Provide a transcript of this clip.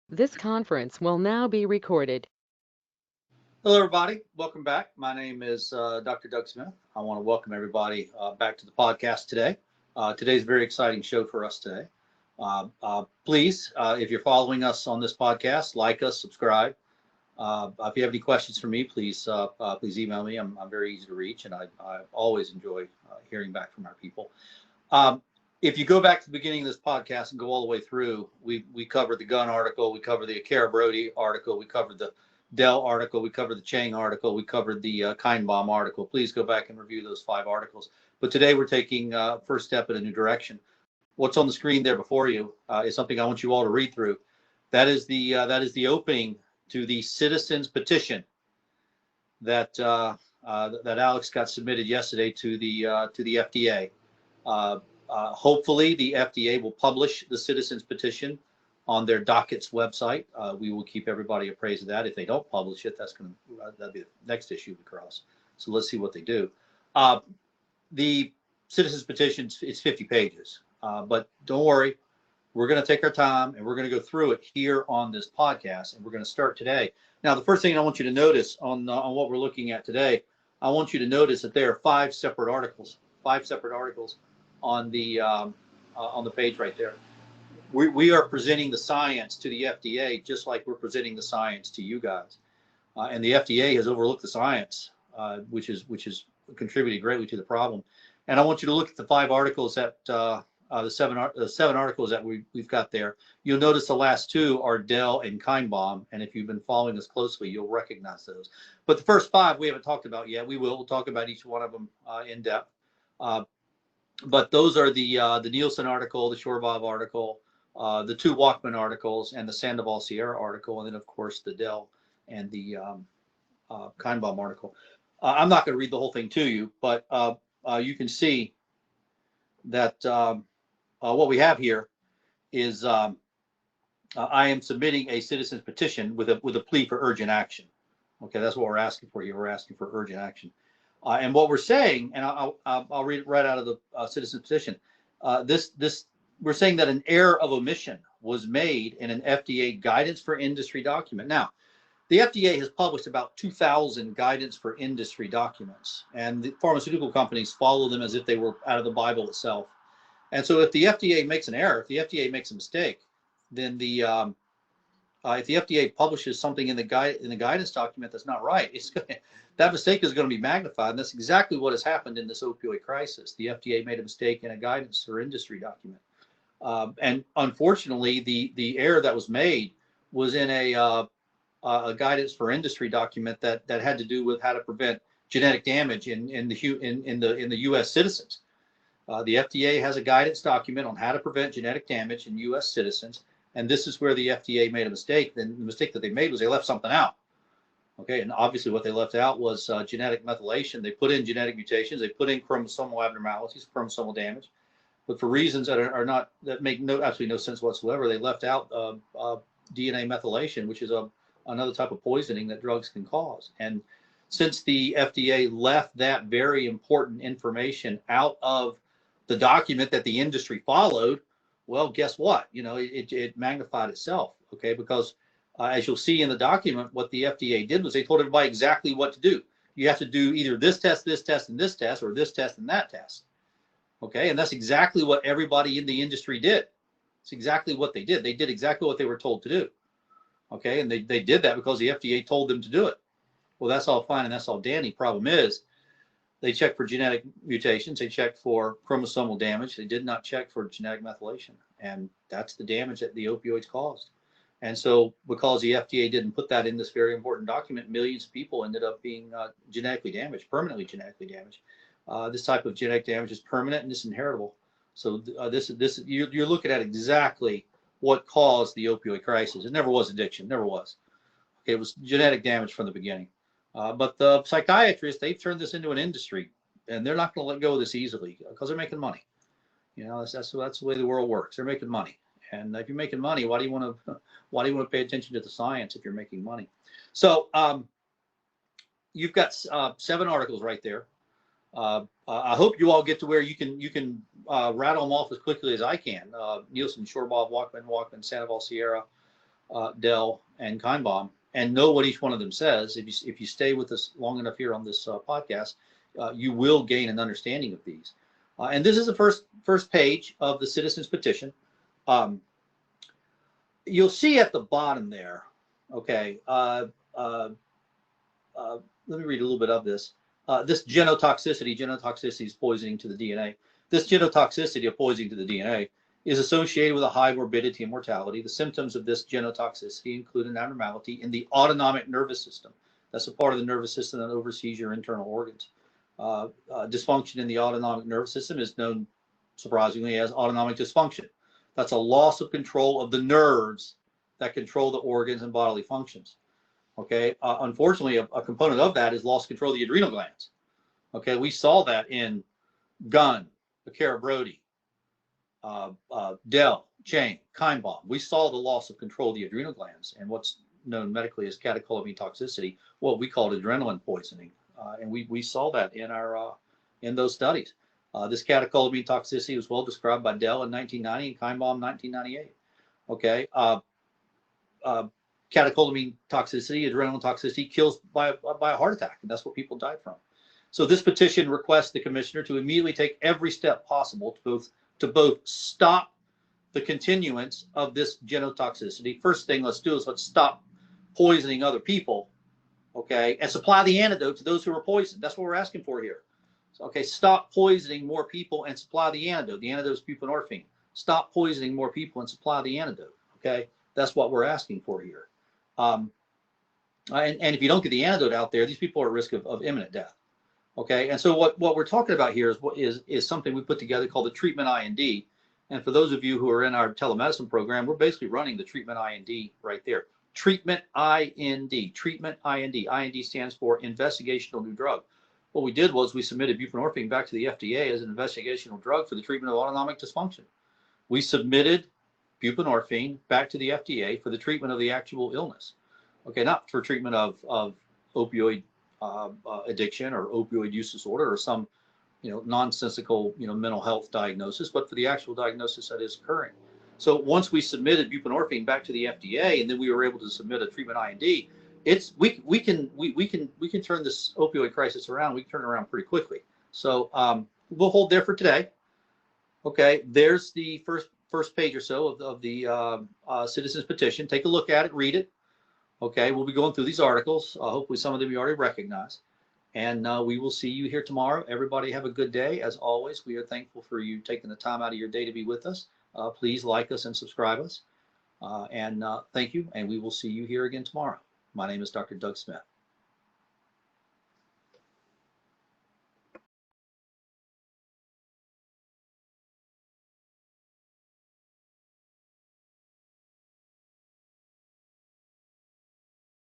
This conference will now be recorded. Hello, everybody. Welcome back. My name is Dr. Doug Smith. I want to welcome everybody back to the podcast today. Today's a very exciting show for us today. Please, if you're following us on this podcast, like us, subscribe. If you have any questions for me, please email me. I'm very easy to reach, and I always enjoy hearing back from our people. If you go back to the beginning of this podcast and go all the way through, we covered the gun article, we covered the Akara Brody article, we covered the Dell article, we covered the Chang article, we covered the Kindbaum article. Please go back and review those 5 articles. But today we're taking first step in a new direction. What's on the screen there before you is something I want you all to read through. That is the opening to the Citizens petition that Alex got submitted yesterday to the FDA. Hopefully, the FDA will publish the Citizens petition on their docket's website. We will keep everybody appraised of that. If they don't publish it, that'll be the next issue we cross. So let's see what they do. The Citizens petition, it's 50 pages, but don't worry. We're going to take our time and we're going to go through it here on this podcast, and we're going to start today. Now, the first thing I want you to notice on what we're looking at today, I want you to notice that there are 5 separate articles on the page right there. We are presenting the science to the FDA just like we're presenting the science to you guys, and the FDA has overlooked the science, which has contributed greatly to the problem. And I want you to look at the 5 articles that the seven articles that we've got there. You'll notice the last 2 are Dell and Kindbaum, and if you've been following us closely, you'll recognize those. But the first 5 we haven't talked about yet. We'll talk about each one of them in depth. But those are the Nielsen article, the Shorbov article, the 2 Walkman articles, and the Sandoval Sierra article, and then of course the Dell and the Kindbaum article. I'm not going to read the whole thing to you, but you can see that what we have here is I am submitting a citizen's petition with a plea for urgent action. Okay, that's what we're asking for here. We're asking for urgent action. And what we're saying, and I'll read it right out of the citizen petition. We're saying that an error of omission was made in an FDA guidance for industry document. Now, the FDA has published about 2,000 guidance for industry documents, and the pharmaceutical companies follow them as if they were out of the Bible itself. And so, if the FDA makes an error, if the FDA makes a mistake, then if the FDA publishes something in the guidance document that's not right, that mistake is going to be magnified, and that's exactly what has happened in this opioid crisis. The FDA made a mistake in a guidance for industry document, and unfortunately, the error that was made was in a guidance for industry document that had to do with how to prevent genetic damage in the U.S. citizens. The FDA has a guidance document on how to prevent genetic damage in U.S. citizens, and this is where the FDA made a mistake. Then the mistake that they made was they left something out. Okay, and obviously what they left out was genetic methylation. They put in genetic mutations. They put in chromosomal abnormalities, chromosomal damage, but for reasons that make absolutely no sense whatsoever, they left out DNA methylation, which is another type of poisoning that drugs can cause. And since the FDA left that very important information out of the document that the industry followed, well, guess what? It magnified itself, okay? Because as you'll see in the document, what the FDA did was they told everybody exactly what to do. You have to do either this test, and this test, or this test and that test, okay? And that's exactly what everybody in the industry did. It's exactly what they did. They did exactly what they were told to do, okay? And they did that because the FDA told them to do it. Well, that's all fine and that's all dandy. Problem is, they checked for genetic mutations. They checked for chromosomal damage. They did not check for genetic methylation. And that's the damage that the opioids caused. And so because the FDA didn't put that in this very important document, millions of people ended up being genetically damaged, permanently genetically damaged. This type of genetic damage is permanent and it's inheritable. So you're looking at exactly what caused the opioid crisis. It never was addiction, never was. Okay, it was genetic damage from the beginning. But the psychiatrists, they've turned this into an industry, and they're not going to let go of this easily because they're making money. That's the way the world works. They're making money, and if you're making money, why do you want to pay attention to the science if you're making money? So you've got 7 articles right there. I hope you all get to where you can rattle them off as quickly as I can. Nielsen, Shorbov, Walkman, Sandoval, Sierra, Dell, and Kinebaum, and know what each one of them says. If you stay with us long enough here on this podcast, you will gain an understanding of these. And this is the first page of the Citizens Petition. You'll see at the bottom there. Okay. Let me read a little bit of this. This genotoxicity is poisoning to the DNA. This genotoxicity of poisoning to the DNA is associated with a high morbidity and mortality. The symptoms of this genotoxicity include an abnormality in the autonomic nervous system. That's a part of the nervous system that oversees your internal organs. Dysfunction in the autonomic nervous system is known, surprisingly, as autonomic dysfunction. That's a loss of control of the nerves that control the organs and bodily functions. Okay. Unfortunately, a component of that is loss of control of the adrenal glands. Okay. We saw that in Gunn, Akira Brody, Dell, Chang, Kinebaum. We saw the loss of control of the adrenal glands and what's known medically as catecholamine toxicity, what we called adrenaline poisoning. And we saw that in those studies. This catecholamine toxicity was well described by Dell in 1990 and Kinebaum in 1998. Okay. Catecholamine toxicity, adrenaline toxicity, kills by a heart attack, and that's what people died from. So this petition requests the commissioner to immediately take every step possible to both stop the continuance of this genotoxicity. First thing let's do is let's stop poisoning other people, okay, and supply the antidote to those who are poisoned. That's what we're asking for here. So, okay, stop poisoning more people and supply the antidote. The antidote is buprenorphine. Stop poisoning more people and supply the antidote. Okay, that's what we're asking for here. And if you don't get the antidote out there, these people are at risk of imminent death. Okay, and so what we're talking about here is something we put together called the treatment IND. And for those of you who are in our telemedicine program, we're basically running the treatment IND right there. Treatment IND, treatment IND. IND stands for investigational new drug. What we did was we submitted buprenorphine back to the FDA as an investigational drug for the treatment of autonomic dysfunction. We submitted buprenorphine back to the FDA for the treatment of the actual illness. Okay, not for treatment of opioid addiction or opioid use disorder or some nonsensical mental health diagnosis, but for the actual diagnosis that is occurring. So once we submitted buprenorphine back to the FDA, and then we were able to submit a treatment IND, we can turn this opioid crisis around. We can turn it around pretty quickly. So we'll hold there for today. Okay, there's the first page or so of the Citizens Petition. Take a look at it, read it. Okay, we'll be going through these articles. Hopefully some of them you already recognize. And we will see you here tomorrow. Everybody have a good day. As always, we are thankful for you taking the time out of your day to be with us. Please like us and subscribe us. And thank you. And we will see you here again tomorrow. My name is Dr. Doug Smith.